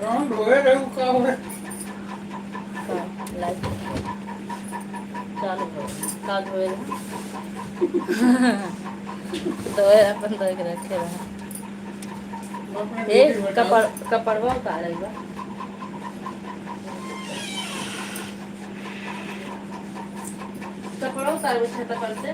Nó đuổi đâu câu đấy. Light चालू करो का धोए धोए अपन धोए के रखे रहा ए कपड़वा उतारेगा कपड़ा उतार छत पर से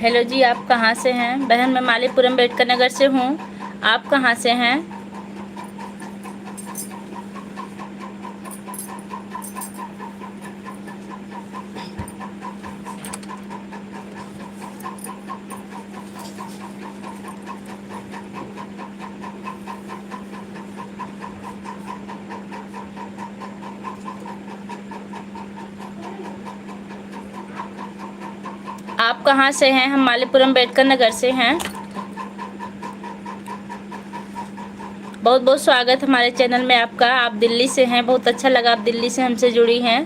हेलो जी, आप कहाँ से हैं? बहन मैं मालीपुरम बेटकर नगर से हूँ। आप कहाँ से हैं? आप कहाँ से हैं? हम मालीपुरम बेटकर नगर से हैं। बहुत बहुत स्वागत हमारे चैनल में आपका। आप दिल्ली से हैं, बहुत अच्छा लगा आप दिल्ली से हमसे जुड़ी हैं।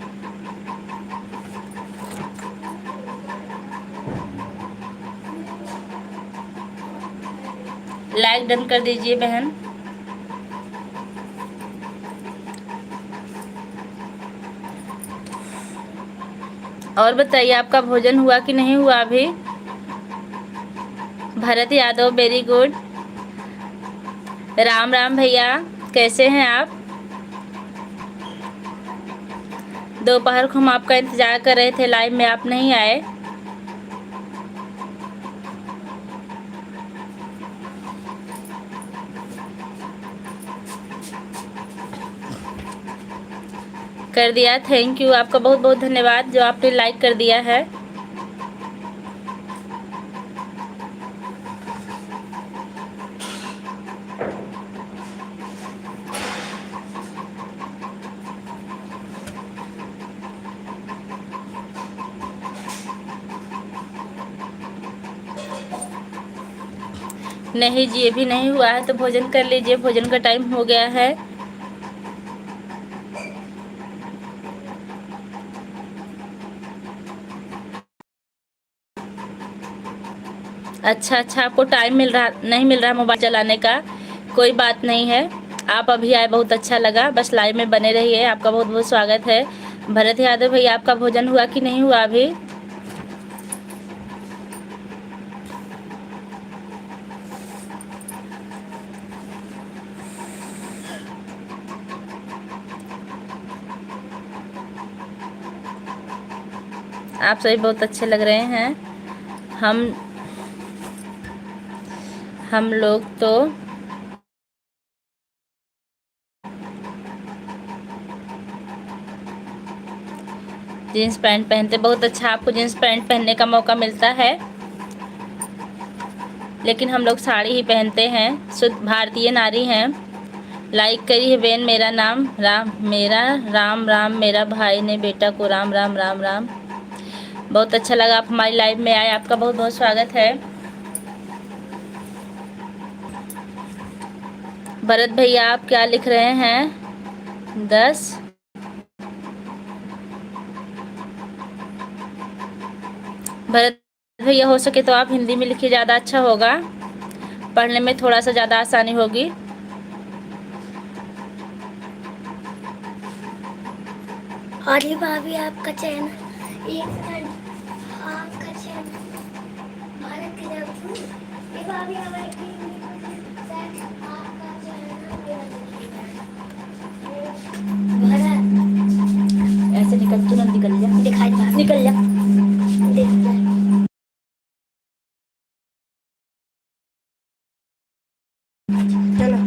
लाइक डन कर दीजिए बहन। और बताइए आपका भोजन हुआ कि नहीं हुआ अभी? Bharat Yadav very good. राम राम भैया, कैसे हैं आप? दोपहर को हम आपका इंतजार कर रहे थे, लाइव में आप नहीं आए। कर दिया, थैंक यू, आपका बहुत बहुत धन्यवाद जो आपने लाइक कर दिया है। नहीं जी, अभी नहीं हुआ है तो भोजन कर लीजिए, भोजन का टाइम हो गया है। अच्छा अच्छा, आपको टाइम नहीं मिल रहा मोबाइल चलाने का, कोई बात नहीं है। आप अभी आए, बहुत अच्छा लगा, बस लाइव में बने रहिए। आपका बहुत बहुत स्वागत है। भरत यादव भैया, आपका भोजन हुआ कि नहीं हुआ अभी? आप सभी बहुत अच्छे लग रहे हैं। हम लोग तो जीन्स पैंट पहनते, बहुत अच्छा, आपको जीन्स पैंट पहनने का मौका मिलता है, लेकिन हम लोग साड़ी ही पहनते हैं, शुद्ध भारतीय नारी हैं। लाइक करी है बेन, मेरा नाम राम, मेरा राम राम, मेरा भाई ने बेटा को राम राम राम राम। बहुत अच्छा लगा आप हमारी लाइव में आए, आपका बहुत बहुत स्वागत है। भरत भैया आप क्या लिख रहे हैं? 10। भरत भैया हो सके तो आप हिंदी में लिखिए, ज़्यादा अच्छा होगा, पढ़ने में थोड़ा सा ज़्यादा आसानी होगी। अरे भाभी आपका चैनल, एक सेकंड, आपका चैनल भारत की तरफ ये भाभी हमारे आपका चैनल ऐसे निकल, तुरंत निकल जा, दिखाई दे, निकल जा, देख जा। चलो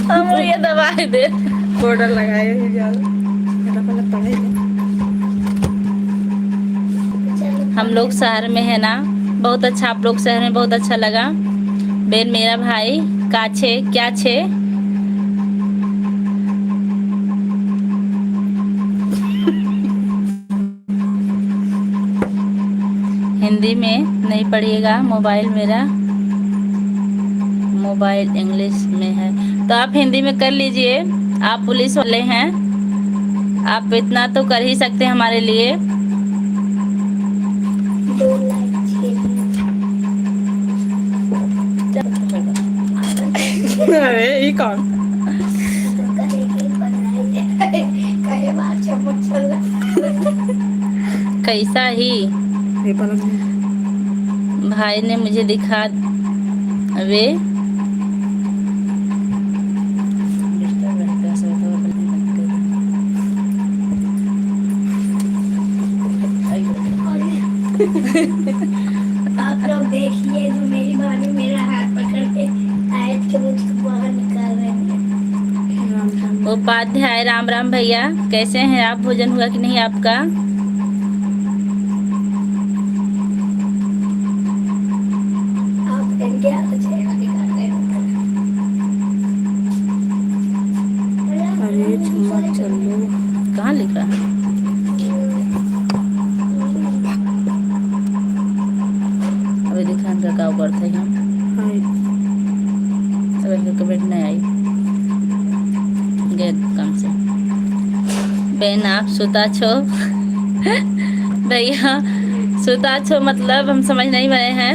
हम ये दबा दे। बॉर्डर लगाए हैं ज्यादा मेरा पहले पढ़ेगा। हम लोग शहर में है ना, बहुत अच्छा। आप लोग शहर में, बहुत अच्छा लगा। बेन मेरा भाई का छे क्या छे। हिंदी में नहीं पढ़िएगा, मोबाइल मेरा मोबाइल इंग्लिश में है, तो आप हिंदी में कर लीजिए। आप पुलिस वाले हैं, आप इतना तो कर ही सकते हैं हमारे लिए। 2 लाख अरे ये कौन कहे बात चमक चल कैसा ही ये पलंग में भाई ने मुझे दिखा वे आप लोग देखिए जो मेरी भाभी मेरा हाथ पकड़ के आयत के मुझको बाहर निकाल रहे हैं। राम राम। उपाध्याय राम राम भैया, कैसे हैं आप? भोजन हुआ कि नहीं आपका? आप इंडिया का चेहरा दिखा रहे हैं। अरे चम्मच चलो कहाँ लिखा है? अभी दिखा का ऊपर थे हम हाय अगर कमेंट नहीं आई गए काम से। बेन आप सुता छो भैया सुता छो मतलब हम समझ नहीं रहे हैं।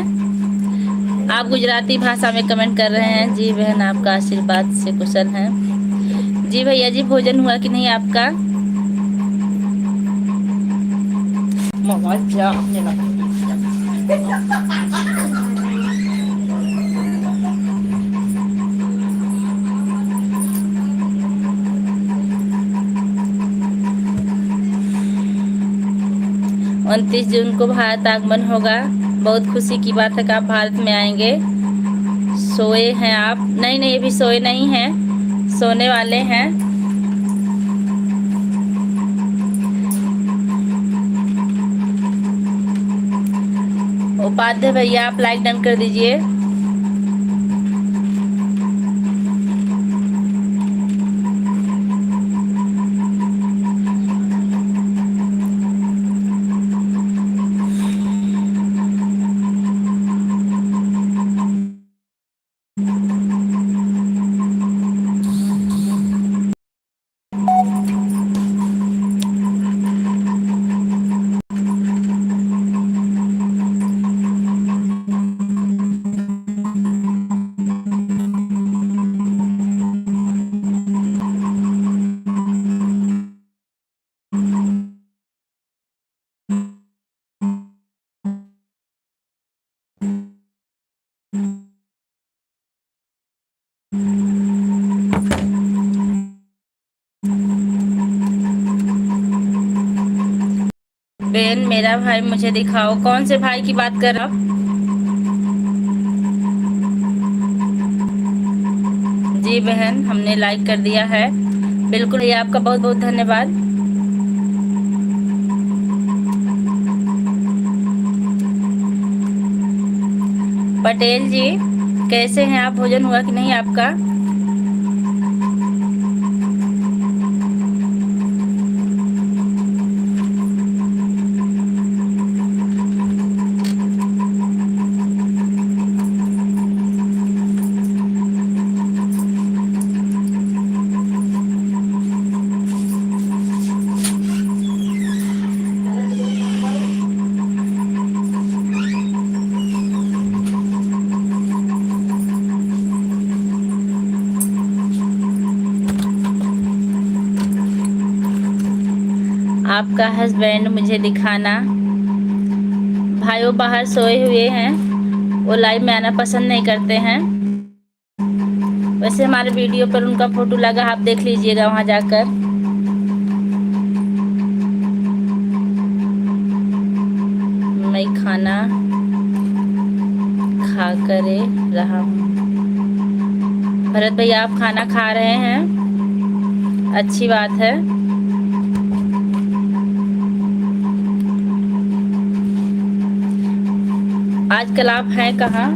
आप गुजराती भाषा में कमेंट कर रहे हैं। जी बहन आपका आशीर्वाद से कुशल हैं। जी भैया जी भोजन हुआ कि नहीं आपका? मोबाइल क्या आपने लगा 29 जून को भारत आगमन होगा। बहुत खुशी की बात है कि आप भारत में आएंगे। सोए हैं आप? नहीं नहीं अभी सोए नहीं हैं, सोने वाले हैं। उपाध्याय भैया आप लाइक डन कर दीजिए। बेन मेरा भाई मुझे दिखाओ। कौन से भाई की बात कर रहे हो आप? जी बहन हमने लाइक कर दिया है। बिल्कुल भैया आपका बहुत बहुत धन्यवाद। पटेल जी कैसे हैं आप? भोजन हुआ कि नहीं आपका? आपका हस्बैंड मुझे दिखाना। भाई वो बाहर सोए हुए हैं, वो लाइव में आना पसंद नहीं करते हैं। वैसे हमारे वीडियो पर उनका फोटो लगा, आप देख लीजिएगा वहां जाकर। मैं खाना खा करे रहा हूँ। भरत भैया आप खाना खा रहे हैं? अच्छी बात है। आजकल आप हैं कहाँ?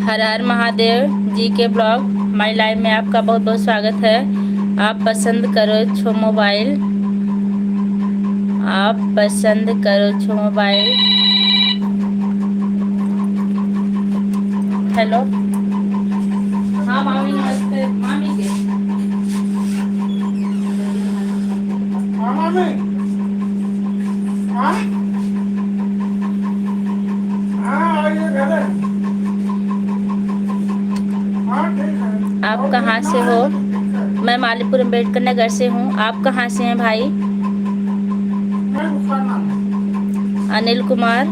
हर हर महादेव जी के ब्लॉग माई लाइफ में आपका बहुत बहुत स्वागत है। आप पसंद करो छो मोबाइल, आप पसंद करो छो मोबाइल। हेलो, हाँ मामी नमस्ते। मामी के हाँ मामी हाँ हाँ आइए घर है। हाँ ठीक है। आप और कहाँ देखना से है हो? तो ठीक है। मैं मालीपुर अम्बेडकर नगर से हूँ। आप कहाँ से हैं भाई? मैं उसका नाम अनिल कुमार।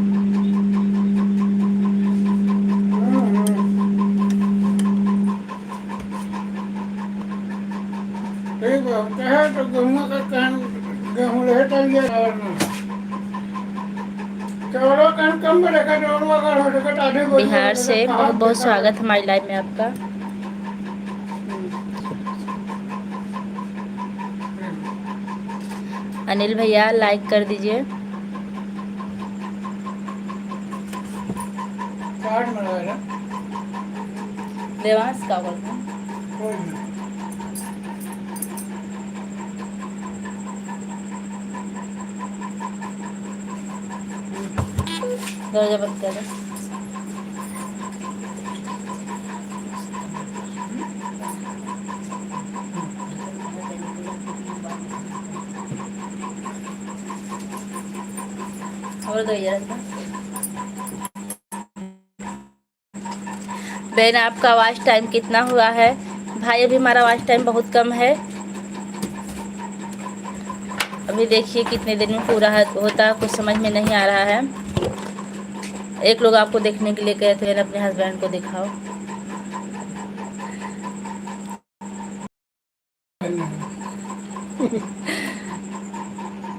ठीक है कहे तो गेहूँ का कहन गेहूँ रहे चाहिए और ना चौड़ो कहन कम में रखा चौड़ो अगर हो सके तो आधे बोरी बिहार रखा से कहा बहुत बहुत देखा स्वागत है हमारी लाइफ में आपका। अनिल भैया लाइक कर दीजिए। कार्ड में लगाया देवांश का बोलते हैं। कोई नहीं दरवाजा बंद कर दो। और दो ये रखना। बहन आपका वॉच टाइम कितना हुआ है? भाई अभी हमारा वॉच टाइम बहुत कम है। अभी देखिए कितने दिन में पूरा होता है, कुछ समझ में नहीं आ रहा है। एक लोग आपको देखने के लिए कहे थे, मैंने अपने हस्बैंड को दिखाओ।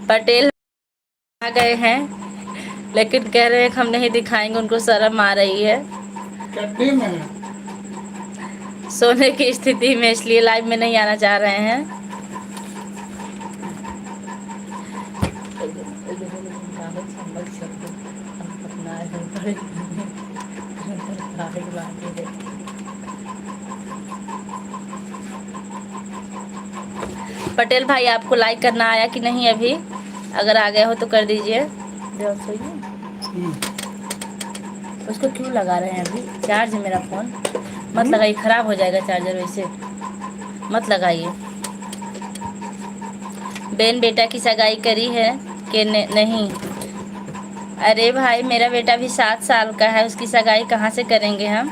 पटेल आ गए हैं लेकिन कह रहे हैं कि हम नहीं दिखाएंगे, उनको शर्म आ रही है। चड्डी में है सोने की स्थिति में, इसलिए लाइव में नहीं आना चाह रहे हैं। पटेल भाई आपको लाइक करना आया कि नहीं अभी? अगर आ गया हो तो कर दीजिए। उसको क्यों लगा रहे हैं? अभी चार्ज है मेरा फ़ोन। मत लगाइए, ख़राब हो जाएगा चार्जर, वैसे मत लगाइए। बहन बेटा की सगाई करी है कि नहीं? अरे भाई मेरा बेटा भी 7 साल का है, उसकी सगाई कहाँ से करेंगे हम?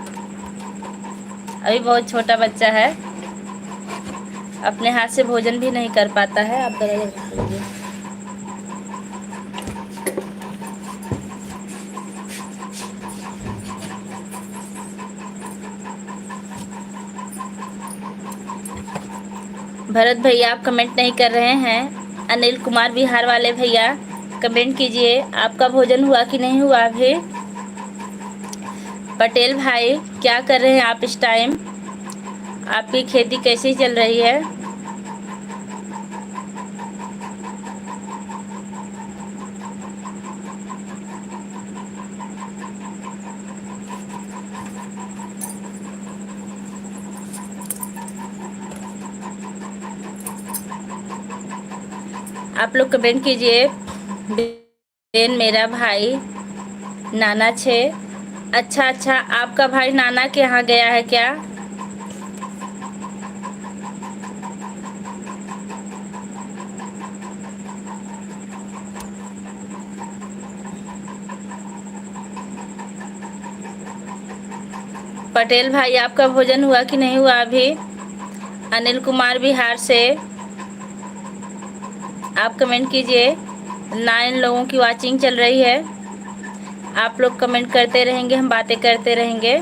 अभी बहुत छोटा बच्चा है, अपने हाथ से भोजन भी नहीं कर पाता है। आप दरवाजा खोलिए। भरत भैया आप कमेंट नहीं कर रहे हैं। अनिल कुमार बिहार वाले भैया कमेंट कीजिए, आपका भोजन हुआ कि नहीं हुआ अभी? पटेल भाई क्या कर रहे हैं आप इस टाइम? आपकी खेती कैसी चल रही है? आप लोग कमेंट कीजिए। बेन मेरा भाई नाना छे। अच्छा, आपका भाई नाना के यहाँ गया है क्या? पटेल भाई आपका भोजन हुआ कि नहीं हुआ अभी? अनिल कुमार बिहार से आप कमेंट कीजिए। 9 लोगों की वॉचिंग चल रही है। आप लोग कमेंट करते रहेंगे, हम बातें करते रहेंगे।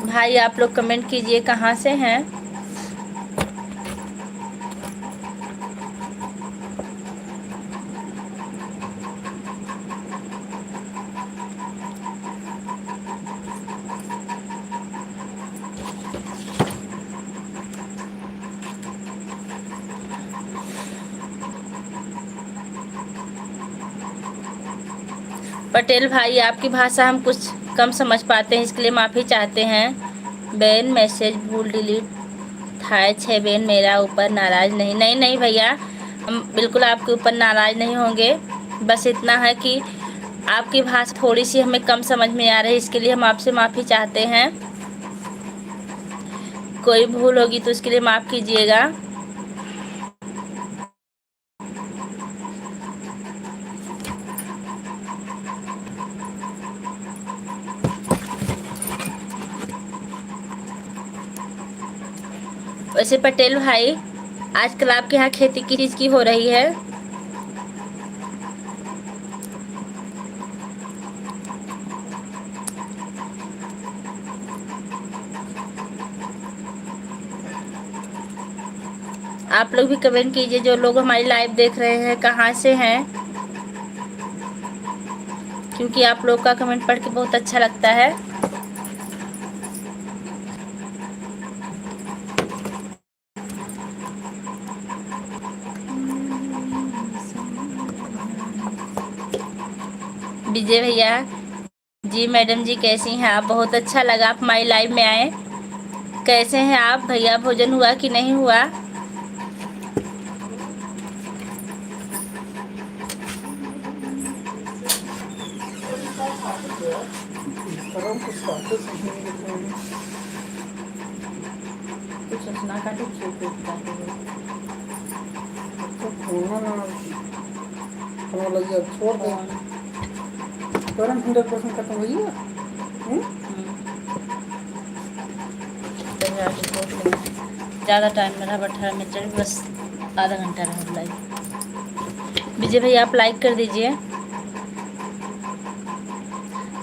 भाई आप लोग कमेंट कीजिए कहाँ से हैं। पटेल भाई आपकी भाषा हम कुछ कम समझ पाते हैं, इसके लिए माफ़ी चाहते हैं। बेन मैसेज भूल डिलीट थाय छे बेन, मेरा ऊपर नाराज़ नहीं। नहीं नहीं भैया, हम बिल्कुल आपके ऊपर नाराज़ नहीं होंगे। बस इतना है कि आपकी भाषा थोड़ी सी हमें कम समझ में आ रही है, इसके लिए हम आपसे माफ़ी चाहते हैं। कोई भूल होगी तो इसके लिए माफ़ कीजिएगा। वैसे पटेल भाई, आजकल आपके यहाँ खेती किस चीज़ की हो रही है? आप लोग भी कमेंट कीजिए, जो लोग हमारी लाइव देख रहे हैं कहाँ से हैं, क्योंकि आप लोग का कमेंट पढ़ के बहुत अच्छा लगता है। विजय भैया जी, मैडम जी कैसी हैं आप? बहुत अच्छा लगा आप हमारी लाइव में आए। कैसे हैं आप भैया? भोजन हुआ कि नहीं हुआ? कुछ सुना काटे छोड़ दे, करंट 100% खत्म हो गया। ज़्यादा टाइम मेरा 18 मिनट, बस आधा घंटा रहा लाइव। विजय भैया आप लाइक कर दीजिए।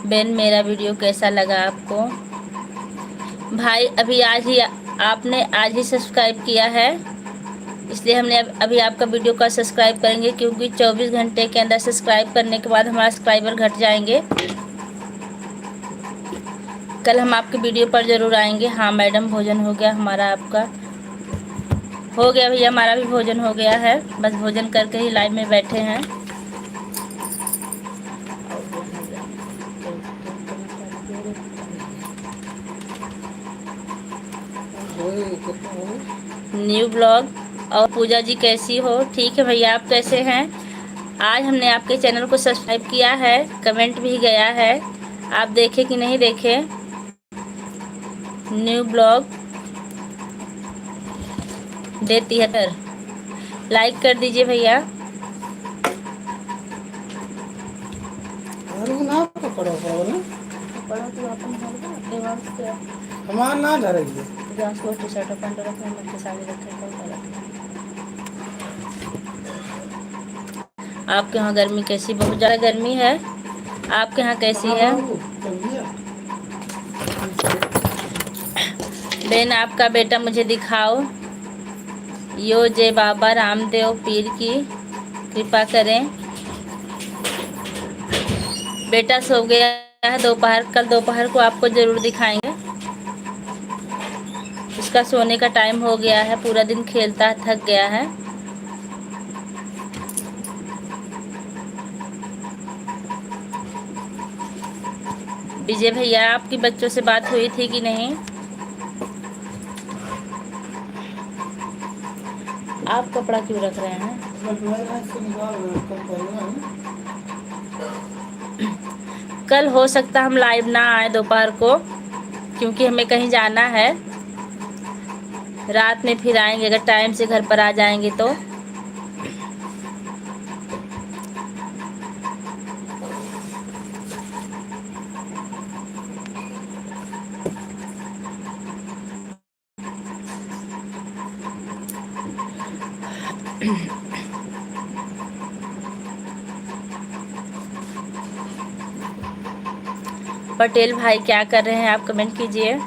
बेन मेरा वीडियो कैसा लगा आपको? भाई अभी आपने आज ही सब्सक्राइब किया है, इसलिए हमने अभी आपका वीडियो का सब्सक्राइब करेंगे, क्योंकि 24 घंटे के अंदर सब्सक्राइब करने के बाद हमारा सब्सक्राइबर घट जाएंगे। कल हम आपके वीडियो पर ज़रूर आएंगे। हाँ मैडम, भोजन हो गया हमारा, आपका हो गया भैया, हमारा भी भोजन हो गया है। बस भोजन करके ही लाइव में बैठे हैं। New blog. और पूजा जी कैसी हो? ठीक है भैया, आप कैसे हैं? आज हमने आपके चैनल को सब्सक्राइब किया है, कमेंट भी गया है, आप देखे कि नहीं देखे? न्यू ब्लॉग डे 73 लाइक कर दीजिए भैया। हमारा ना धरेंगे। आपके यहाँ गर्मी कैसी? बहुत ज़्यादा गर्मी है। आपके यहाँ कैसी है? बेन आपका बेटा मुझे दिखाओ। यो जय बाबा रामदेव पीर की कृपा करें। बेटा सो गया है दोपहर, कल दोपहर को आपको ज़रूर दिखाएंगे। इसका सोने का टाइम हो गया है, पूरा दिन खेलता है, थक गया है। विजय भैया आपकी बच्चों से बात हुई थी कि नहीं? आप कपड़ा क्यों रख रहे हैं? कल हो सकता हम लाइव ना आए दोपहर को, क्योंकि हमें कहीं जाना है। रात में फिर आएंगे, अगर टाइम से घर पर आ जाएंगे तो। पटेल भाई क्या कर रहे हैं आप कमेंट कीजिए।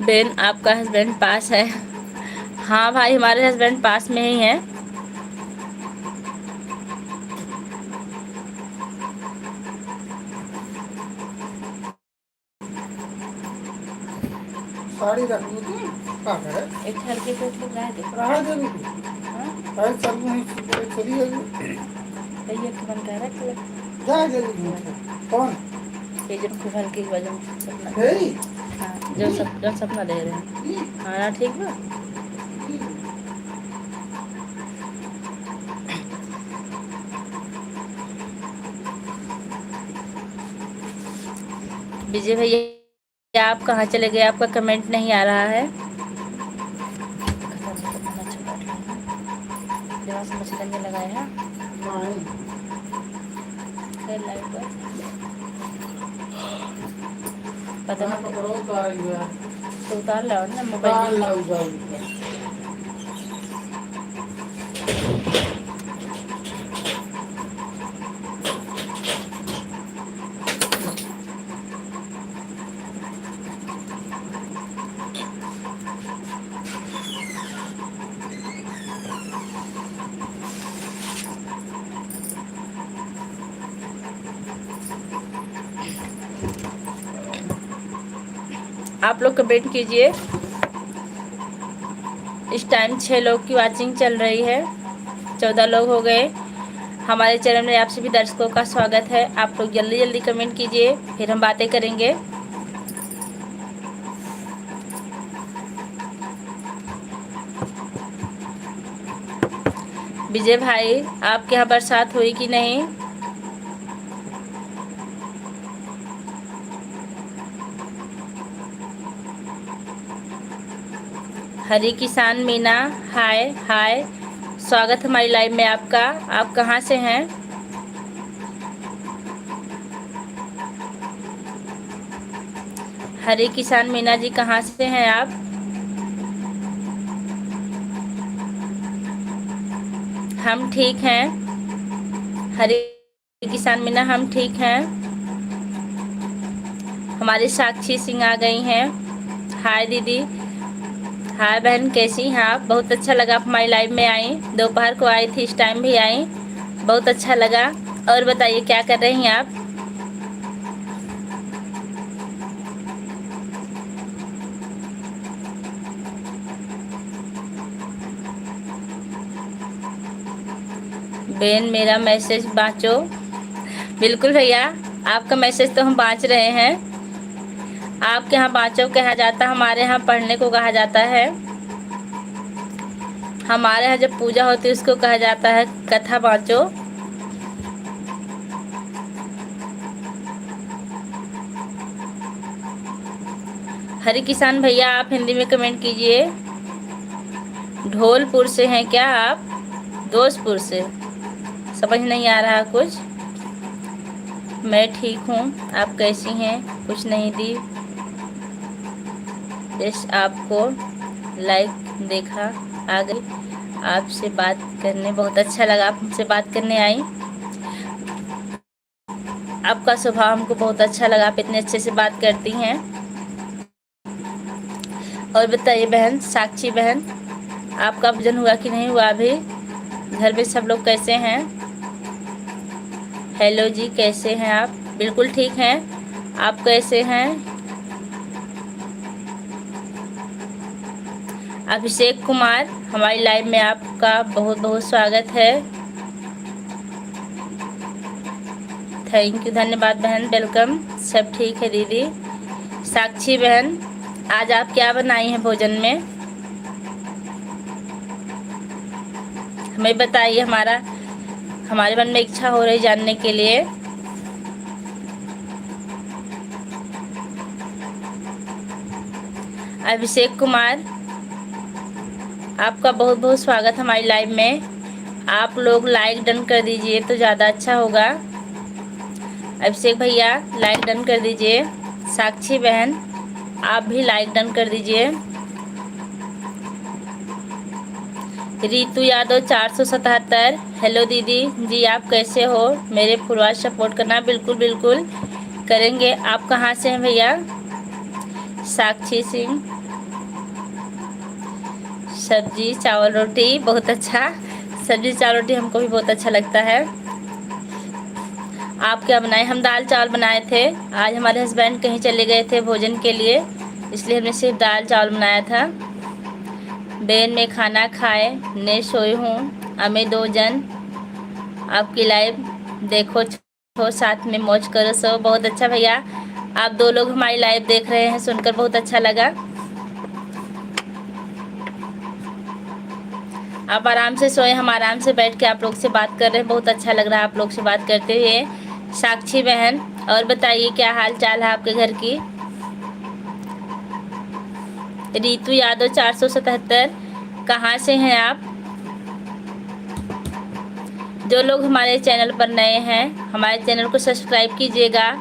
बेन आपका हस्बैंड पास है? हाँ भाई, हमारे हस्बैंड पास में ही हैं। साड़ी रख दी थी का है एक हल्के से रहा है रहा दे दी है चल नहीं चली गई मन कह रहा है जा दे दी कौन ये जब खूब हल्के वजन सपना। है हाँ, जो सपना दे रहे हैं। हाँ ना, ठीक बा। विजय भैया आप कहाँ चले गए? आपका कमेंट नहीं आ रहा है। मछली लगाए हैं लाइट पर पता नहीं तो उतार लो ना मोबाइल में। आप लोग कमेंट कीजिए। इस टाइम 6 लोग की वाचिंग चल रही है, 14 लोग हो गए। हमारे चैनल में आप सभी दर्शकों का स्वागत है। आप लोग जल्दी जल्दी कमेंट कीजिए, फिर हम बातें करेंगे। विजय भाई आपके यहाँ बरसात हुई कि नहीं? हरी किसान मीना हाय हाय, स्वागत हमारी लाइव में आपका। आप कहाँ से हैं? हरी किसान मीना जी कहाँ से हैं आप? हम ठीक हैं हरी किसान मीना, हम ठीक हैं। हमारी साक्षी सिंह आ गई हैं। हाय दीदी, हाय बहन, कैसी हैं आप? बहुत अच्छा लगा आप हमारी लाइव में आई। दोपहर को आई थी, इस टाइम भी आई, बहुत अच्छा लगा। और बताइए क्या कर रही हैं आप? बेन मेरा मैसेज बाँचो। बिल्कुल भैया, आपका मैसेज तो हम बाँच रहे हैं। आपके यहाँ बाँचो कहा जाता है, हमारे यहाँ पढ़ने को कहा जाता है। हमारे यहाँ जब पूजा होती है उसको कहा जाता है कथा बाँचो। हरि किसान भैया आप हिंदी में कमेंट कीजिए। ढोलपुर से हैं क्या आप? दोस्तपुर से, समझ नहीं आ रहा कुछ। मैं ठीक हूँ, आप कैसी हैं? कुछ नहीं दी, जस्ट आपको लाइक देखा आ गई। आपसे बात करने बहुत अच्छा लगा, आप हमसे बात करने आई। आपका स्वभाव हमको बहुत अच्छा लगा, आप इतने अच्छे से बात करती हैं। और बताइए बहन साक्षी बहन, आपका भोजन हुआ कि नहीं हुआ अभी? घर में सब लोग कैसे हैं? हेलो जी, कैसे हैं आप? बिल्कुल ठीक हैं, आप कैसे हैं? अभिषेक कुमार, हमारी लाइव में आपका बहुत बहुत स्वागत है। थैंक यू, धन्यवाद बहन, वेलकम। सब ठीक है दीदी। साक्षी बहन, आज आप क्या बनाई हैं भोजन में, हमें बताइए। हमारे मन में इच्छा हो रही जानने के लिए। अभिषेक कुमार, आपका बहुत बहुत स्वागत हमारी लाइव में। आप लोग लाइक डन कर दीजिए तो ज़्यादा अच्छा होगा। अभिषेक भैया लाइक डन कर दीजिए। साक्षी बहन आप भी लाइक डन कर दीजिए। रीतू यादव 477, हेलो दीदी जी, आप कैसे हो? मेरे फुलवार सपोर्ट करना, बिल्कुल बिल्कुल करेंगे। आप कहाँ से हैं भैया? साक्षी सिंह, सब्जी चावल रोटी, बहुत अच्छा। सब्जी चावल रोटी हमको भी बहुत अच्छा लगता है। आप क्या बनाए? हम दाल चावल बनाए थे। आज हमारे हस्बैंड कहीं चले गए थे भोजन के लिए, इसलिए हमने सिर्फ दाल चावल बनाया था। बेन में खाना खाए ने सोई हूँ, हमें 2 जन आपकी लाइव देखो छो, साथ में मौज करो सो। बहुत अच्छा भैया, आप 2 लोग हमारी लाइव देख रहे हैं, सुनकर बहुत अच्छा लगा। आप आराम से सोए, हम आराम से बैठ के आप लोग से बात कर रहे हैं। बहुत अच्छा लग रहा है आप लोग से बात करते हुए। साक्षी बहन, और बताइए क्या हाल चाल है आपके घर की? रीतू यादव 477, कहाँ से हैं आप? जो लोग हमारे चैनल पर नए हैं, हमारे चैनल को सब्सक्राइब कीजिएगा।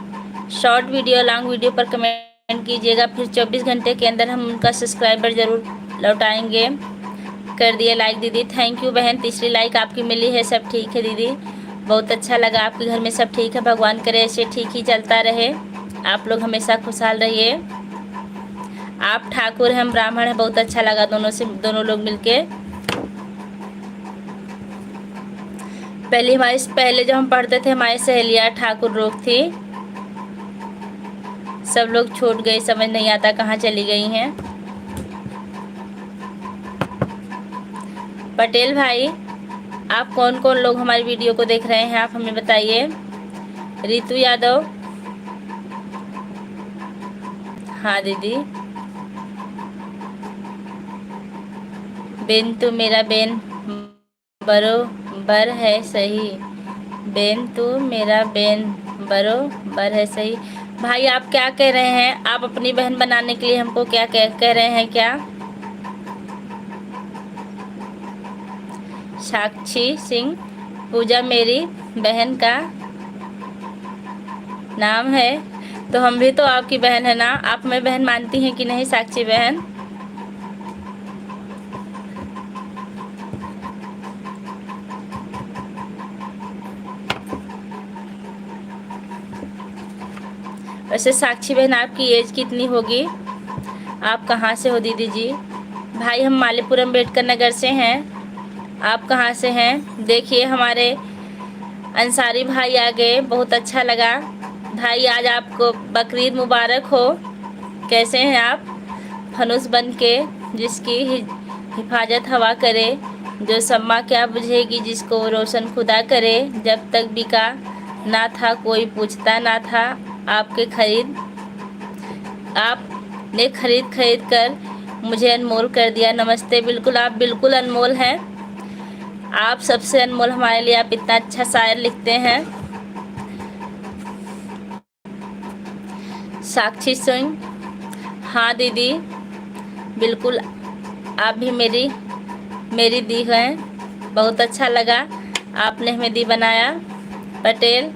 शॉर्ट वीडियो लॉन्ग वीडियो पर कमेंट कीजिएगा, फिर 24 घंटे के अंदर हम उनका सब्सक्राइबर ज़रूर लौटाएंगे। कर दिए लाइक दीदी, थैंक यू बहन, तीसरी लाइक आपकी मिली है। सब ठीक है दीदी, बहुत अच्छा लगा। आपके घर में सब ठीक है? भगवान करे ऐसे ठीक ही चलता रहे, आप लोग हमेशा खुशहाल रहिए। आप ठाकुर हैं, हम ब्राह्मण हैं। बहुत अच्छा लगा दोनों लोग मिलके। पहले जब हम पढ़ते थे हमारी सहेलियाँ ठाकुर लोग थी, सब लोग छूट गए, समझ नहीं आता कहाँ चली गई हैं। पटेल भाई, आप कौन कौन लोग हमारी वीडियो को देख रहे हैं, आप हमें बताइए। रीतू यादव, हाँ दीदी। बेन तू मेरा बेन बरोबर है सही, बेन तू मेरा बेन बरोबर है सही। भाई आप क्या कह रहे हैं? आप अपनी बहन बनाने के लिए हमको क्या कह रहे हैं क्या? साक्षी सिंह, पूजा मेरी बहन का नाम है, तो हम भी तो आपकी बहन है ना। आप हमें बहन मानती हैं कि नहीं साक्षी बहन? वैसे साक्षी बहन आपकी एज कितनी होगी? आप कहाँ से हो दीदी जी? भाई हम मालीपुरम अम्बेडकर नगर से हैं। आप कहाँ से हैं? देखिए हमारे अंसारी भाई आ गए, बहुत अच्छा लगा। भाई आज आपको बकरीद मुबारक हो। कैसे हैं आप? फनुस बन के जिसकी हिफाजत हवा करे, जो सम्मा क्या बुझेगी जिसको रोशन खुदा करे। जब तक बिका ना था कोई पूछता ना था, आपने खरीद कर मुझे अनमोल कर दिया। नमस्ते, बिल्कुल आप बिल्कुल अनमोल हैं, आप सबसे अनमोल हमारे लिए। आप इतना अच्छा शायर लिखते हैं। साक्षी सिंह, हाँ दीदी बिल्कुल, आप भी मेरी दी हैं। बहुत अच्छा लगा आपने हमें दी बनाया। पटेल,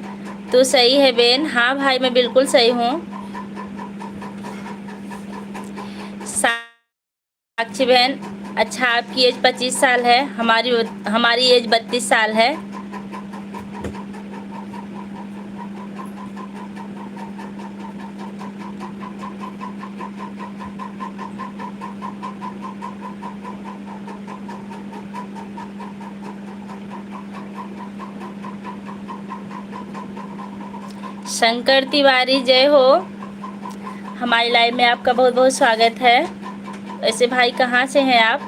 तू सही है बेन? हाँ भाई मैं बिल्कुल सही हूँ। साक्षी बहन, अच्छा आपकी एज 25 साल है, हमारी एज 32 साल है। शंकर तिवारी, जय हो। हमारी लाइव में आपका बहुत बहुत स्वागत है। वैसे भाई कहाँ से हैं आप?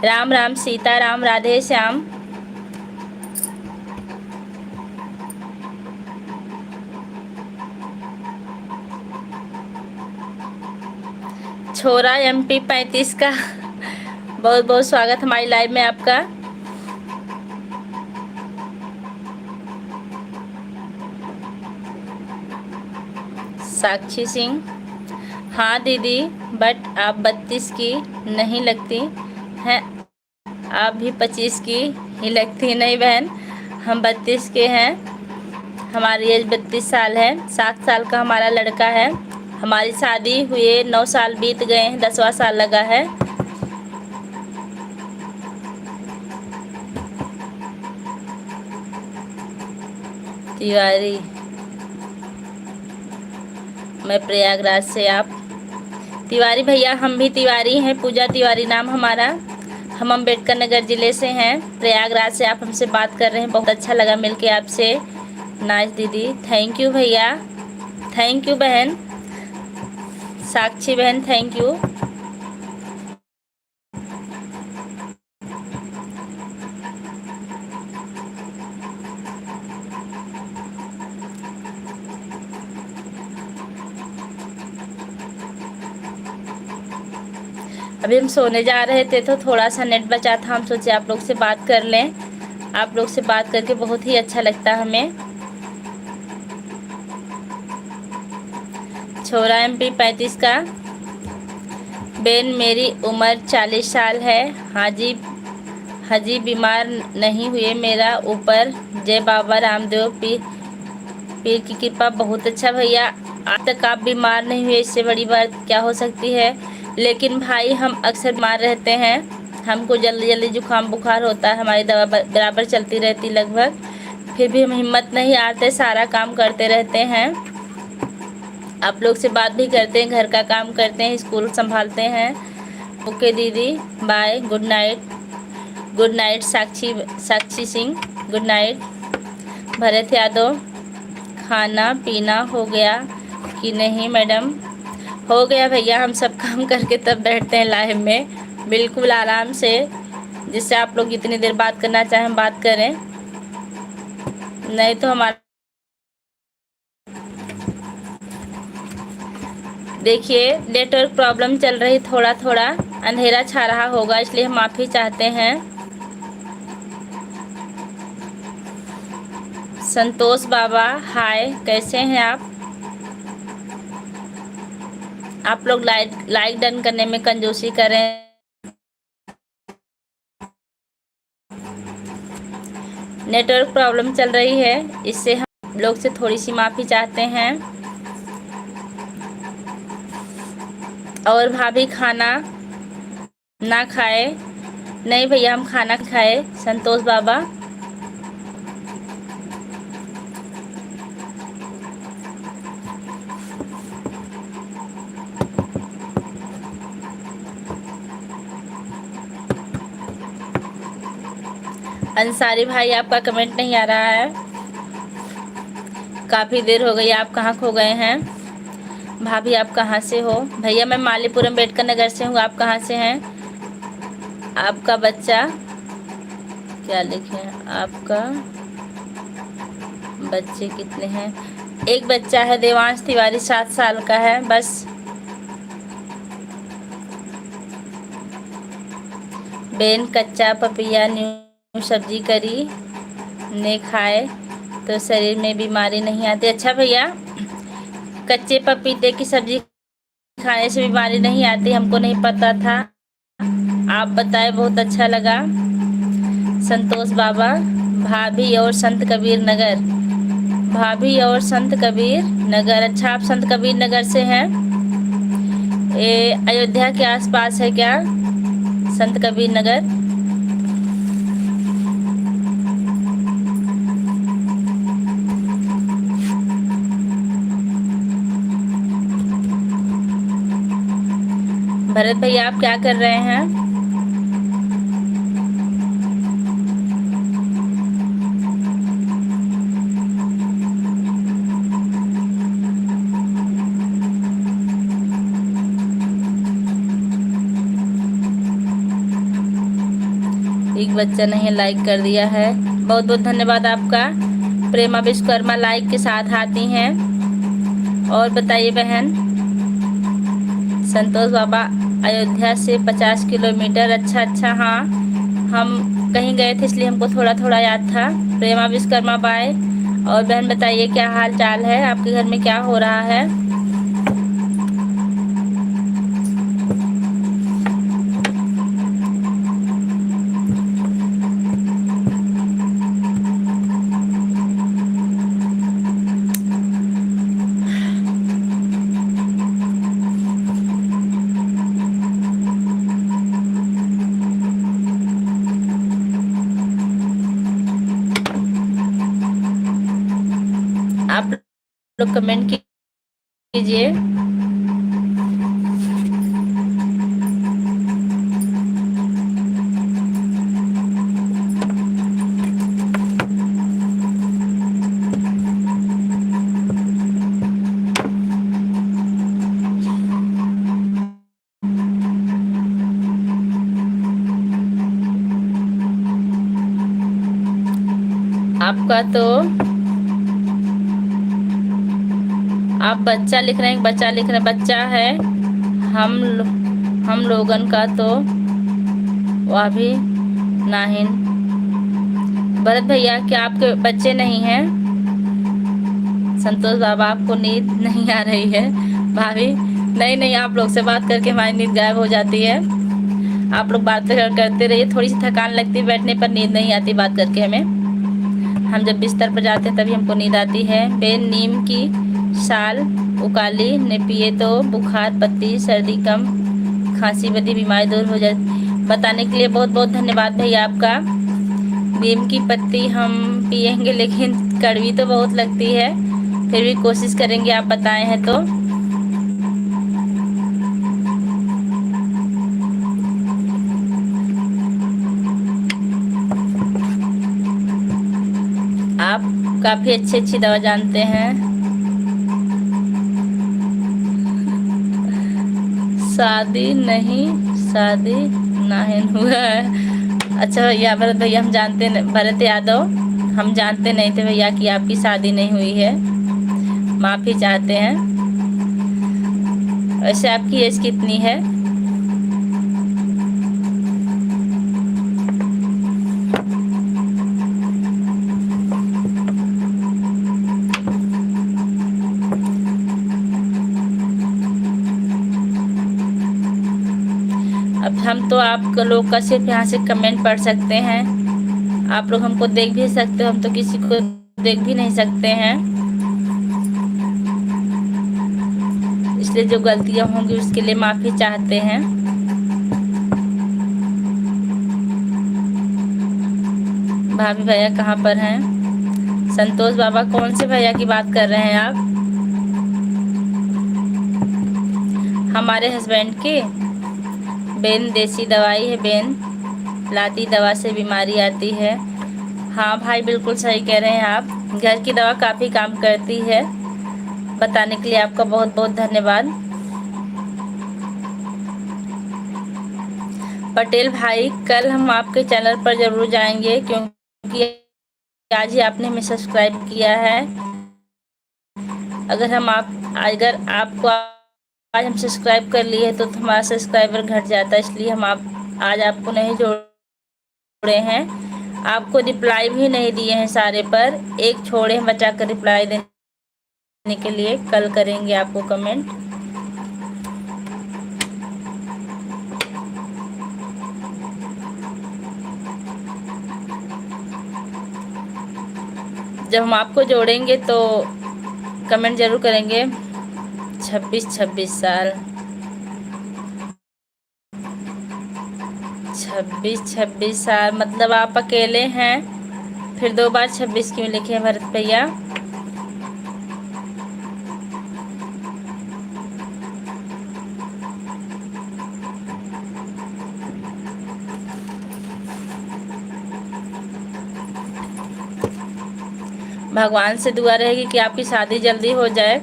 राम राम सीता राम राधे श्याम। छोरा MP 35 का बहुत बहुत स्वागत हमारी लाइव में आपका। साक्षी सिंह, हाँ दीदी, बट आप 32 की नहीं लगती हैं, आप भी 25 की ही लगती। नहीं बहन, हम 32 के हैं, हमारी एज 32 साल है। 7 साल का हमारा लड़का है, हमारी शादी हुए 9 साल बीत गए हैं, 10वां साल लगा है। तिवारी, मैं प्रयागराज से। आप तिवारी भैया? हम भी तिवारी हैं, पूजा तिवारी नाम हमारा। हम अम्बेडकर नगर ज़िले से हैं, प्रयागराज से आप हमसे बात कर रहे हैं। बहुत अच्छा लगा मिलके आपसे। नाइस दीदी, थैंक यू भैया, थैंक यू बहन। साक्षी बहन थैंक यू। अभी हम सोने जा रहे थे तो थोड़ा सा नेट बचा था, हम सोचे आप लोग से बात कर लें। आप लोग से बात करके बहुत ही अच्छा लगता है हमें। छोरा MP 35 का। बेन मेरी उम्र 40 साल है, हाजी बीमार नहीं हुए मेरा ऊपर। जय बाबा रामदेव पीर की कृपा। बहुत अच्छा भैया, आज तक आप बीमार नहीं हुए, इससे बड़ी बात क्या हो सकती है। लेकिन भाई हम अक्सर बीमार रहते हैं, हमको जल्दी जल्दी जुकाम बुखार होता है, हमारी दवा बराबर चलती रहती लगभग, फिर भी हम हिम्मत नहीं हारते, सारा काम करते रहते हैं। आप लोग से बात भी करते हैं, घर का काम करते हैं, स्कूल संभालते हैं। ओके दीदी, bye, good night. Good night Sakshi Singh, good night. Bharat Yadav, खाना पीना हो गया कि नहीं मैडम? हो गया भैया, हम सब काम करके तब बैठते हैं लाइव में, बिल्कुल आराम से, जिससे आप लोग जितनी देर बात करना चाहें हम बात करें, नहीं तो हमारा देखिए नेटवर्क प्रॉब्लम चल रही, थोड़ा थोड़ा अंधेरा छा रहा होगा, इसलिए हम माफ़ी चाहते हैं। संतोष बाबा हाय, कैसे हैं आप? आप लोग लाइक डन करने में कंजूसी करें। नेटवर्क प्रॉब्लम चल रही है, इससे हम लोग से थोड़ी सी माफ़ी चाहते हैं। और भाभी खाना ना खाए? नहीं भैया, हम खाना खाए। संतोष बाबा, अंसारी भाई आपका कमेंट नहीं आ रहा है, काफ़ी देर हो गई, आप कहाँ खो गए हैं? भाभी आप कहाँ से हो? भैया मैं मालीपुरम अम्बेडकर नगर से हूँ, आप कहाँ से हैं? आपका बच्चा क्या लिखे हैं? आपका बच्चे कितने हैं? एक बच्चा है, देवांश तिवारी, 7 साल का है बस। बेन कच्चा पपीया न्यू सब्जी करी ने खाए तो शरीर में बीमारी नहीं आती। अच्छा भैया, कच्चे पपीते की सब्जी खाने से बीमारी नहीं आती, हमको नहीं पता था, आप बताए, बहुत अच्छा लगा। संतोष बाबा, भाभी और संत कबीर नगर, भाभी और संत कबीर नगर। अच्छा, आप संत कबीर नगर से हैं? ये अयोध्या के आसपास है क्या संत कबीर नगर? भरत भैया आप क्या कर रहे हैं? एक बच्चा नहीं लाइक कर दिया है। बहुत बहुत धन्यवाद आपका। प्रेमा विश्वकर्मा लाइक के साथ आती हैं। और बताइए बहन। संतोष बाबा अयोध्या से 50 किलोमीटर। अच्छा, हाँ हम कहीं गए थे इसलिए हमको थोड़ा थोड़ा याद था। प्रेमा विश्वकर्मा बाय। और बहन बताइए क्या हाल चाल है, आपके घर में क्या हो रहा है। आप लोग कमेंट कीजिए। आपका तो आप बच्चा लिख रहे हैं, बच्चा लिख रहे हैं, बच्चा है। हम लोगन का तो वह भी नाहिन। भरत भैया क्या आपके बच्चे नहीं हैं। संतोष बाबा आपको नींद नहीं आ रही है। भाभी नहीं, आप लोग से बात करके हमारी नींद गायब हो जाती है। आप लोग बात करते रहिए, थोड़ी सी थकान लगती है, बैठने पर नींद नहीं आती बात करके हमें। हम जब बिस्तर पर जाते हैं तभी हमको नींद आती है। बेन नीम की साल उकाली ने पिए तो बुखार पत्ती सर्दी कम खांसी बदी बीमारी दूर हो जाए। बताने के लिए बहुत बहुत धन्यवाद भैया आपका। नीम की पत्ती हम पिएंगे लेकिन कड़वी तो बहुत लगती है, फिर भी कोशिश करेंगे आप बताए हैं तो। आप काफी अच्छी दवा जानते हैं। शादी नाहिन हुआ है। अच्छा भैया भरत भैया हम जानते नहीं, भरत यादव हम जानते नहीं थे भैया कि आपकी शादी नहीं हुई है। माफी चाहते हैं। वैसे आपकी एज कितनी है। अब हम तो आप लोग का सिर्फ यहाँ से कमेंट पढ़ सकते हैं। आप लोग हमको देख भी सकते हो, हम तो किसी को देख भी नहीं सकते हैं। इसलिए जो गलतियां होंगी उसके लिए माफी चाहते हैं। भाभी भैया कहाँ पर हैं। संतोष बाबा कौन से भैया की बात कर रहे हैं आप। हमारे हस्बैंड की। बेन देसी दवाई है, बेन लाती दवा से बीमारी आती है। हाँ भाई बिल्कुल सही कह रहे हैं आप। घर की दवा काफ़ी काम करती है। बताने के लिए आपका बहुत बहुत धन्यवाद। पटेल भाई कल हम आपके चैनल पर ज़रूर जाएंगे, क्योंकि आज ही आपने हमें सब्सक्राइब किया है। अगर आपको आज हम सब्सक्राइब कर लिए तो हमारा सब्सक्राइबर घट जाता है, इसलिए हम आज आपको नहीं जोड़े हैं। आपको रिप्लाई भी नहीं दिए हैं सारे पर, एक छोड़े हैं बचा कर रिप्लाई देने के लिए। कल करेंगे आपको कमेंट। जब हम आपको जोड़ेंगे तो कमेंट जरूर करेंगे। 26 साल 26 साल मतलब आप अकेले हैं। फिर 2 बार 26 क्यों लिखे हैं भरत भैया। भगवान से दुआ रहेगी कि आपकी शादी जल्दी हो जाए।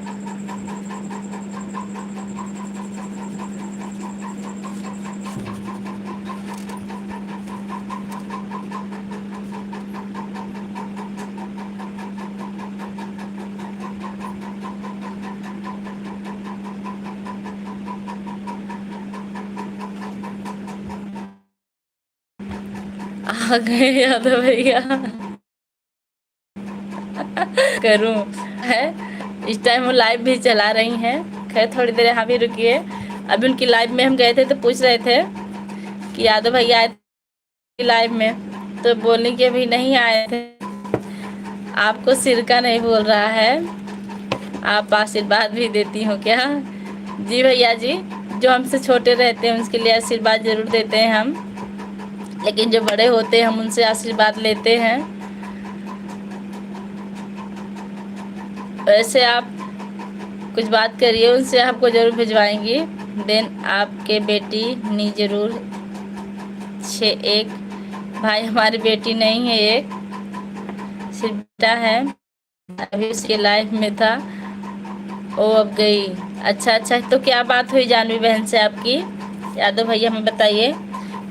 आ गए यादव भैया। करूं है, इस टाइम वो लाइव भी चला रही हैं। खैर थोड़ी देर यहाँ भी रुकिए। अभी उनकी लाइव में हम गए थे तो पूछ रहे थे कि यादव भैया आए थे लाइव में, तो बोलने के अभी नहीं आए थे। आपको सिरका नहीं बोल रहा है, आप आशीर्वाद भी देती हो क्या? जी भैया जी, जो हमसे छोटे रहते हैं उसके लिए आशीर्वाद जरूर देते हैं हम, लेकिन जो बड़े होते हैं हम उनसे आशीर्वाद लेते हैं। वैसे आप कुछ बात करिए उनसे, आपको जरूर भिजवाएंगी। देन आपके बेटी नी जरूर 6-1 भाई, हमारी बेटी नहीं है, एक सिर्फ बेटा है। अभी उसके लाइफ में था, ओ अब गई। अच्छा अच्छा, तो क्या बात हुई जानवी बहन से आपकी? यादव भैया हमें बताइए।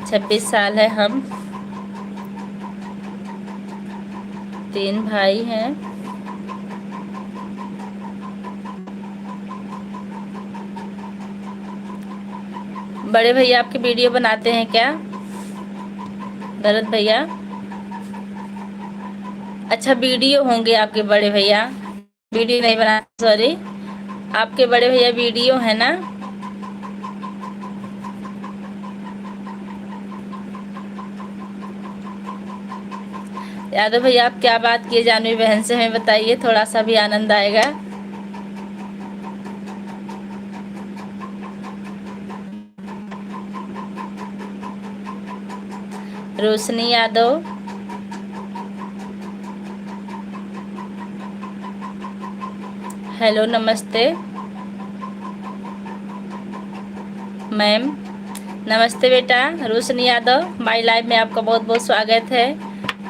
26 साल है, हम 3 भाई हैं। बड़े भैया आपके वीडियो बनाते हैं क्या भरत भैया? अच्छा, वीडियो होंगे आपके बड़े भैया, वीडियो नहीं बना, सॉरी। आपके बड़े भैया वीडियो है ना? यादव भैया आप क्या बात किए जानवी बहन से, हमें बताइए, थोड़ा सा भी आनंद आएगा। रोशनी यादव, हेलो नमस्ते मैम। नमस्ते बेटा। रोशनी यादव, माई लाइव में आपका बहुत बहुत स्वागत है।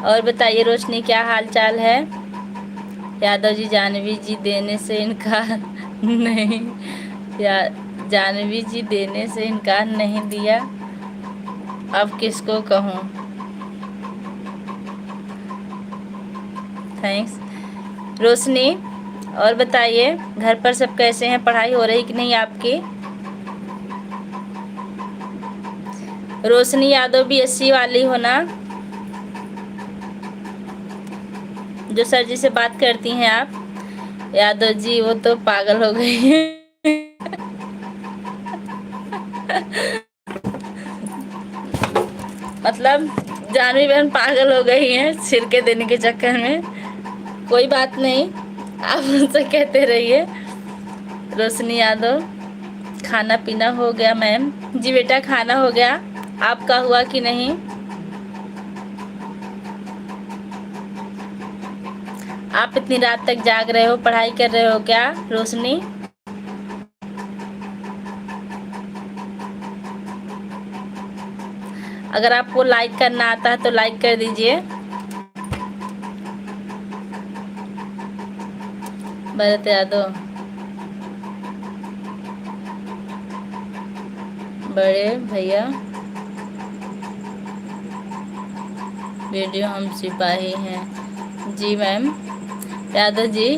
और बताइए रोशनी, क्या हाल चाल है? यादव जी जानवी जी देने से इनकार नहीं, या जानवी जी देने से इनकार नहीं दिया, अब किसको कहूँ? थैंक्स रोशनी। और बताइए घर पर सब कैसे हैं, पढ़ाई हो रही कि नहीं आपकी? रोशनी यादव BSc वाली हो ना, जो सर जी से बात करती हैं आप? यादव जी वो तो पागल हो गई है। मतलब जानवी बहन पागल हो गई हैं सिरके देने के चक्कर में। कोई बात नहीं, आप उनसे कहते रहिए। रोशनी यादव, खाना पीना हो गया मैम? जी बेटा खाना हो गया, आपका हुआ कि नहीं? आप इतनी रात तक जाग रहे हो, पढ़ाई कर रहे हो क्या रोशनी? अगर आपको लाइक करना आता है तो लाइक कर दीजिए। भरत यादव, बड़े भैया वीडियो हम सिपाही हैं। जी मैम। यादव जी,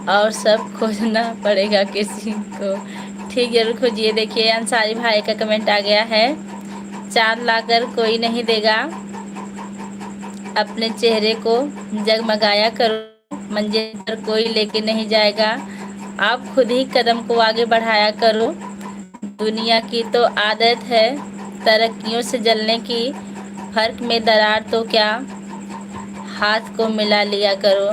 और सब खोजना पड़ेगा किसी को, ठीक जरूर खोजिए। देखिए अंसारी भाई का कमेंट आ गया है, चांद लाकर कोई नहीं देगा, अपने चेहरे को जगमगाया करो, मंजिल पर कोई लेके नहीं जाएगा, आप खुद ही कदम को आगे बढ़ाया करो। दुनिया की तो आदत है तरक्कियों से जलने की, फर्क में दरार तो क्या, हाथ को मिला लिया करो,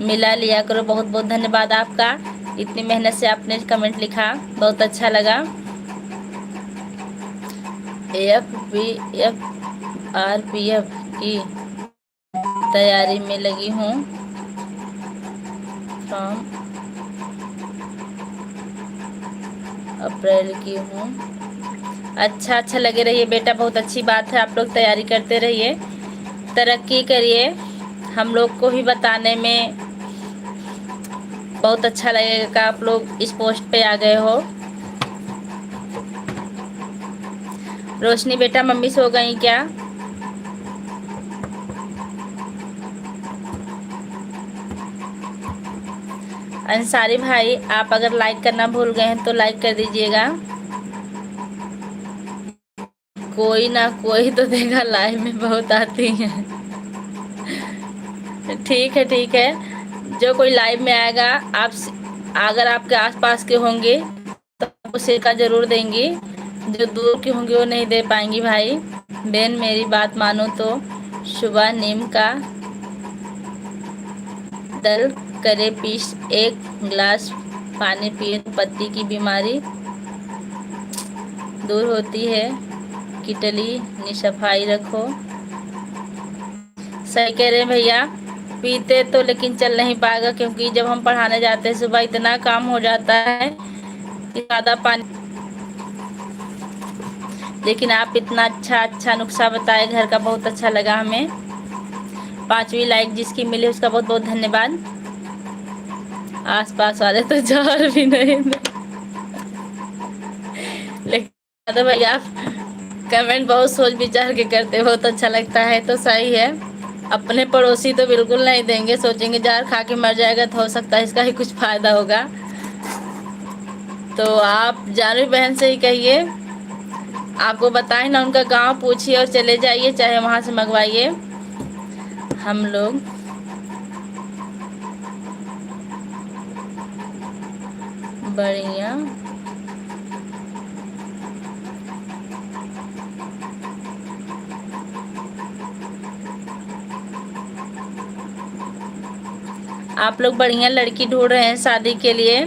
मिला लिया करो। बहुत बहुत धन्यवाद आपका, इतनी मेहनत से आपने कमेंट लिखा, बहुत अच्छा लगा। RPF की तैयारी में लगी हूँ, फ्रॉम अप्रैल की हूँ। अच्छा अच्छा लगे रहिए बेटा, बहुत अच्छी बात है, आप लोग तैयारी करते रहिए, तरक्की करिए। हम लोग को भी बताने में बहुत अच्छा लगेगा, आप लोग इस पोस्ट पे आ गए हो। रोशनी बेटा मम्मी सो गई क्या? अंसारी भाई आप अगर लाइक करना भूल गए हैं तो लाइक कर दीजिएगा। कोई ना कोई तो देखा लाइव में बहुत आती हैं। ठीक है, जो कोई लाइव में आएगा आप अगर आपके आसपास के होंगे तो आपको सिरका जरूर देंगी, जो दूर के होंगे वो नहीं दे पाएंगी। भाई बहन मेरी बात मानो तो सुबह नीम का दल करे पीस 1 गिलास पानी पिए तो पत्ती की बीमारी दूर होती है। किटली नि सफाई रखो। सही कह रहे हैं भैया, पीते तो लेकिन चल नहीं पाएगा, क्योंकि जब हम पढ़ाने जाते हैं सुबह इतना काम हो जाता है कि ज़्यादा पानी। लेकिन आप इतना अच्छा नुस्खा बताए घर का, बहुत अच्छा लगा हमें। 5वीं लाइक जिसकी मिली उसका बहुत बहुत धन्यवाद। आसपास वाले तो जहर भी नहीं दे। लेकिन तो भैया आप कमेंट बहुत सोच विचार के करते, बहुत अच्छा लगता है। तो सही है, अपने पड़ोसी तो बिल्कुल नहीं देंगे, सोचेंगे जहर खा के मर जाएगा तो हो सकता है इसका ही कुछ फायदा होगा। तो आप जानवी बहन से ही कहिए, आपको बताएं ना उनका गांव, पूछिए और चले जाइए, चाहे वहां से मंगवाइए। हम लोग बढ़िया आप लोग बढ़िया लड़की ढूंढ रहे हैं शादी के लिए।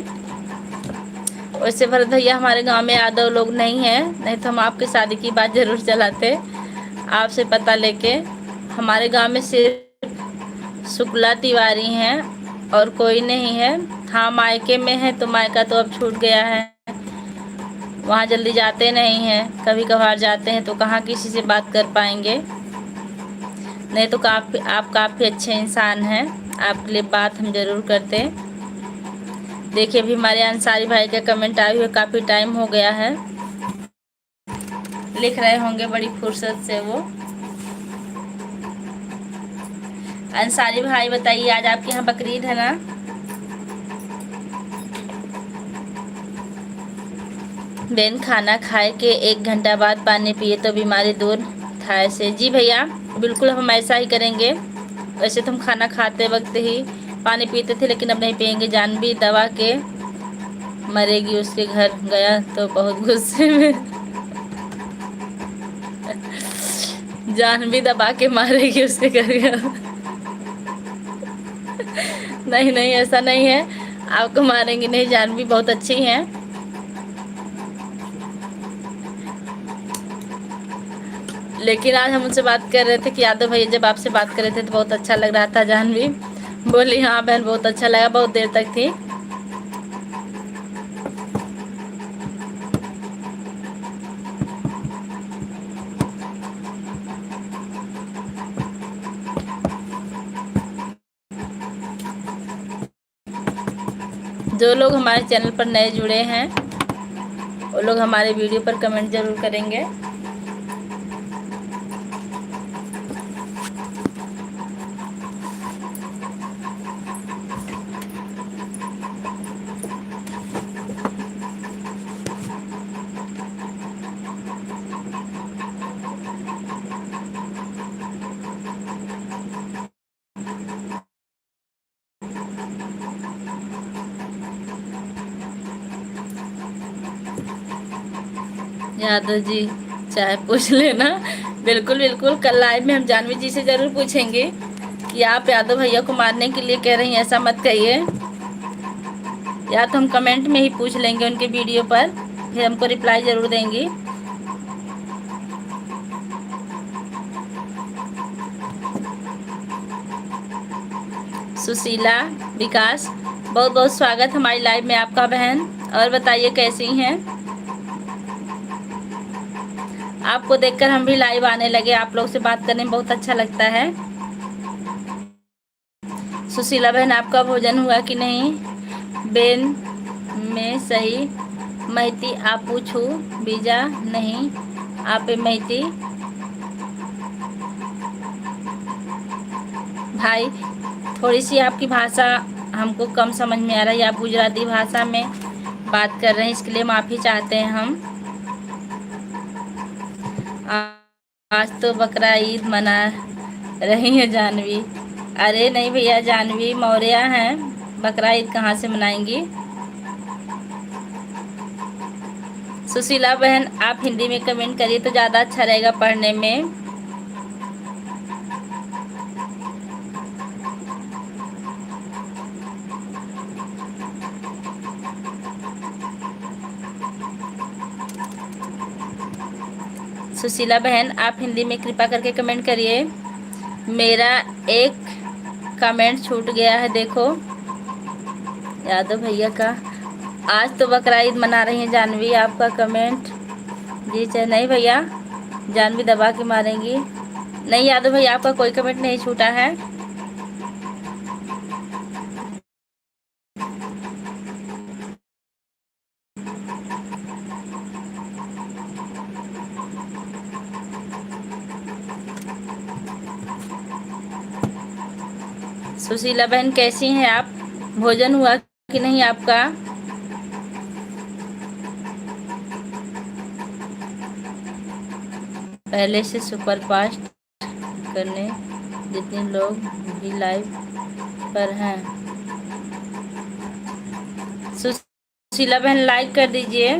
वैसे भरत भैया हमारे गांव में यादव लोग नहीं हैं, नहीं तो हम आपकी शादी की बात जरूर चलाते आपसे पता लेके। हमारे गांव में सिर्फ शुक्ला तिवारी हैं और कोई नहीं है। हाँ मायके में है, तो मायका तो अब छूट गया है, वहाँ जल्दी जाते नहीं हैं, कभी कभार जाते हैं, तो कहाँ किसी से बात कर पाएंगे। नहीं तो आप काफ़ी अच्छे इंसान हैं, आपके लिए बात हम ज़रूर करते। देखिए अभी हमारे अंसारी भाई का कमेंट आए हुए काफ़ी टाइम हो गया है, लिख रहे होंगे बड़ी फुर्सत से वो। अंसारी भाई बताइए, आज आपके यहाँ बकरीद है ना? बेन खाना खाए के 1 घंटा बाद पानी पिए तो बीमारी दूर थाए से। जी भैया बिल्कुल हम ऐसा ही करेंगे। वैसे तो हम खाना खाते वक्त ही पानी पीते थे, लेकिन अब नहीं पियेंगे। जानवी दवा के मरेगी, उसके घर गया तो बहुत गुस्से में। जानवी दबा के मारेगी, उसके घर गया। नहीं नहीं ऐसा नहीं है, आपको मारेंगे नहीं, जानवी बहुत अच्छी हैं। लेकिन आज हम उनसे बात कर रहे थे कि यादव भैया जब आपसे बात कर रहे थे तो बहुत अच्छा लग रहा था। जानवी बोली हाँ बहन बहुत अच्छा लगा, बहुत देर तक थी। जो लोग हमारे चैनल पर नए जुड़े हैं वो लोग हमारे वीडियो पर कमेंट जरूर करेंगे। यादव जी चाहे पूछ लेना, बिल्कुल बिल्कुल। कल लाइव में हम जानवी जी से ज़रूर पूछेंगे कि आप यादव भैया को मारने के लिए कह रही हैं, ऐसा मत कहिए। या तो हम कमेंट में ही पूछ लेंगे उनके वीडियो पर, फिर हमको रिप्लाई ज़रूर देंगी। सुशीला विकास बहुत बहुत स्वागत हमारी लाइव में आपका बहन। और बताइए कैसी हैं? आपको देखकर हम भी लाइव आने लगे, आप लोग से बात करने में बहुत अच्छा लगता है। सुशीला बहन आपका भोजन हुआ कि नहीं? बेन में सही महती आप पूछू बीजा नहीं आप महती भाई, थोड़ी सी आपकी भाषा हमको कम समझ में आ रही है, आप गुजराती भाषा में बात कर रहे हैं, इसके लिए माफ़ी चाहते हैं हम। आज तो बकरा ईद मना रही है जानवी। अरे नहीं भैया, जानवी मौर्य हैं, बकरा ईद कहाँ से मनाएंगी। सुशीला बहन आप हिंदी में कमेंट करिए तो ज़्यादा अच्छा रहेगा पढ़ने में। सुशीला बहन आप हिंदी में कृपा करके कमेंट करिए। मेरा एक कमेंट छूट गया है, देखो यादव भैया का। आज तो बकरा ईद मना रही हैं जानवी, आपका कमेंट जी चाहे नहीं भैया, जानवी दबा के मारेंगी। नहीं यादव भैया आपका कोई कमेंट नहीं छूटा है। सुशीला बहन कैसी हैं आप, भोजन हुआ कि नहीं आपका। पहले से सुपर फास्ट करने जितने लोग भी लाइव पर हैं। सुशीला बहन लाइक कर दीजिए।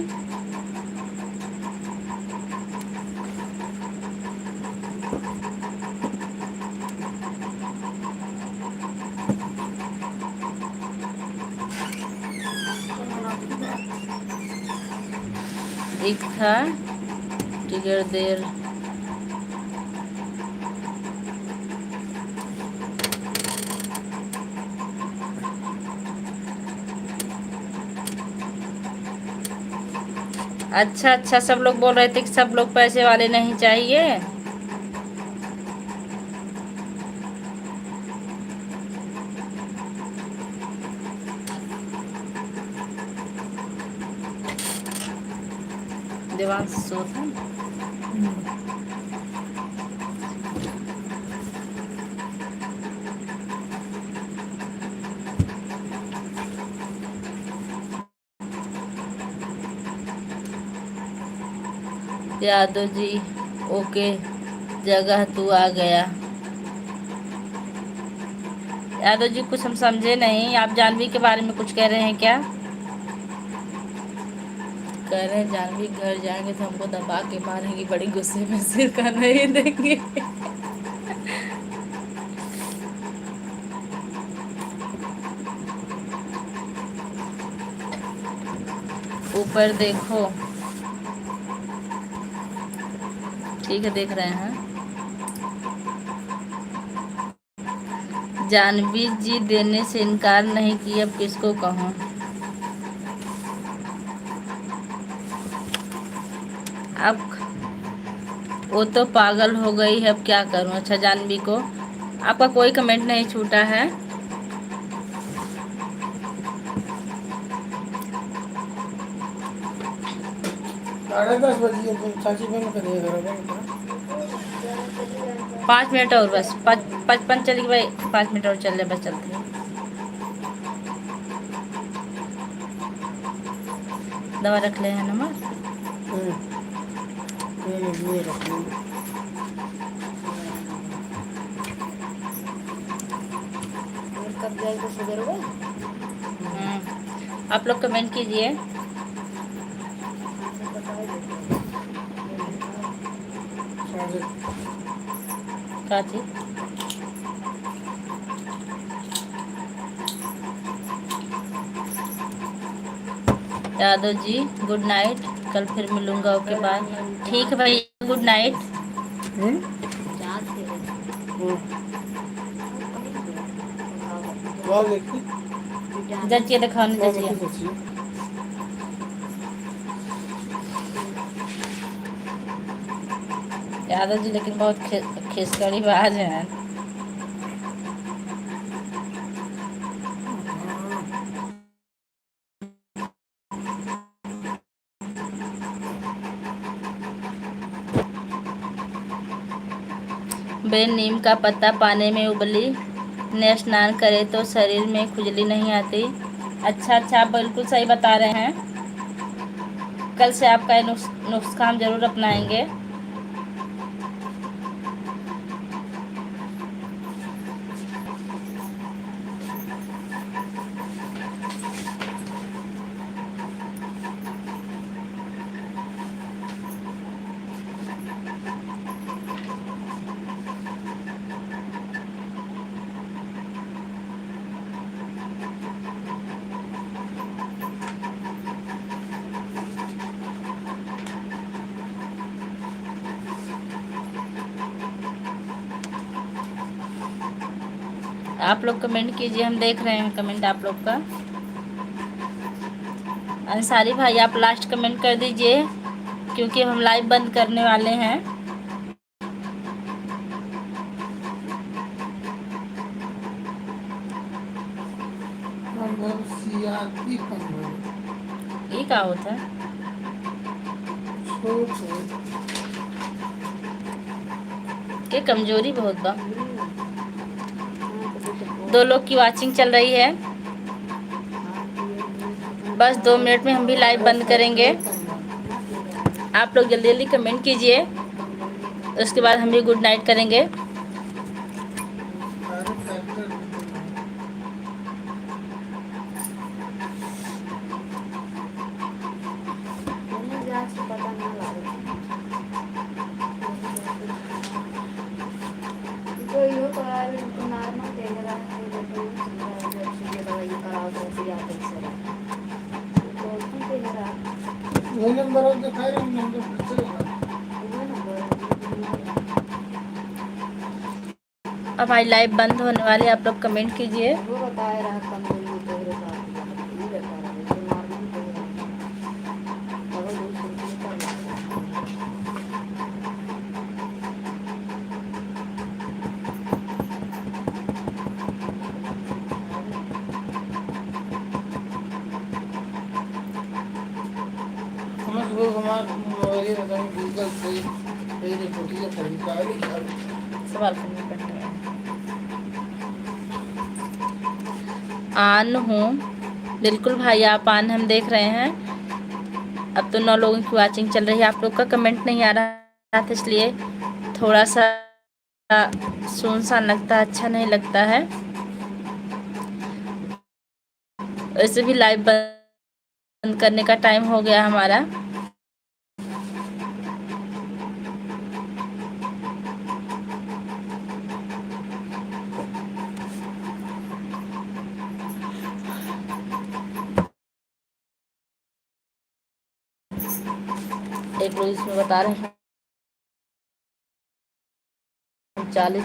एक था टिगर देर अच्छा अच्छा, सब लोग बोल रहे थे कि सब लोग पैसे वाले नहीं चाहिए। देवांश सोता यादव जी ओके जगह तू आ गया। यादव जी कुछ हम समझे नहीं, आप जानवी के बारे में कुछ कह रहे हैं क्या। कह रहे हैं जानवी घर जाएंगे तो हमको दबा के मारेंगी, बड़ी गुस्से में सिर का नहीं देंगे। ऊपर देखो, ठीक है देख रहे हैं। जानवी जी देने से इनकार नहीं किया, अब किसको कहूँ। अब वो तो पागल हो गई है, अब क्या करूँ। अच्छा जानवी को आपका कोई कमेंट नहीं छूटा है। 10:30 बजे चाची बंद करिए घर। 5 मिनट और बस, 55 चली भाई, 5 मिनट और चल रहे बस, चलते हैं। दवा रख ले है नमक। ये रखिए। कब जाएगा सुधर हुआ। आप लोग कमेंट कीजिए। क्या चीज। यादव जी गुड नाइट, कल फिर मिलूंगा, ओके बाय। ठीक है भाई, गुड नाइट। जचिए दिखाने जचिए। यादव जी लेकिन बहुत खिसकड़ी बाज हैं। बेन नीम का पत्ता पानी में उबली ने स्नान करे तो शरीर में खुजली नहीं आती। अच्छा अच्छा, आप बिल्कुल सही बता रहे हैं। कल से आपका नुस्खा हम जरूर अपनाएंगे। आप लोग कमेंट कीजिए, हम देख रहे हैं कमेंट आप लोग का। अंसारी भाई आप लास्ट कमेंट कर दीजिए, क्योंकि हम लाइव बंद करने वाले हैं। कंबल सियाती कंबल ये क्या होता है? छोट है। कि कमजोरी बहुत बा। 2 लोग की वाचिंग चल रही है। बस 2 मिनट में हम भी लाइव बंद करेंगे। आप लोग जल्दी जल्दी कमेंट कीजिए, उसके बाद हम भी गुड नाइट करेंगे। सारे फैक्टर मैंने जांच से पता नहीं लगा तो यो तो यार नॉर्मल देख रहा है जब से दवाई कराओ तो या कैसे तो ठीक है रहा वो नंबर और दिखाई रहा हूँ नंबर चलेगा। वो नंबर अब हमारी लाइव बंद होने वाली है, आप लोग कमेंट कीजिए। वो बता रहा कमजोरी तो मेरे साथ ये बता रहा है तो नॉर्मल तो अगर दूसरी का समझ लो हमारे मोबाइल बताऊँ गूगल से कई रिपोर्ट का तरीका है। सवाल करने पड़ते हैं। आन हूँ, बिल्कुल भाई आप आन, हम देख रहे हैं। अब तो 9 लोगों की वाचिंग चल रही है। आप लोग का कमेंट नहीं आ रहा था, इसलिए थोड़ा सा सुनसान लगता है, अच्छा नहीं लगता है। वैसे भी लाइव बंद करने का टाइम हो गया हमारा। एक लोग इसमें बता रहे हैं 40।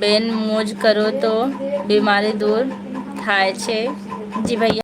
बेन मोज करो तो बीमारी दूर થાય છે। जी भैया।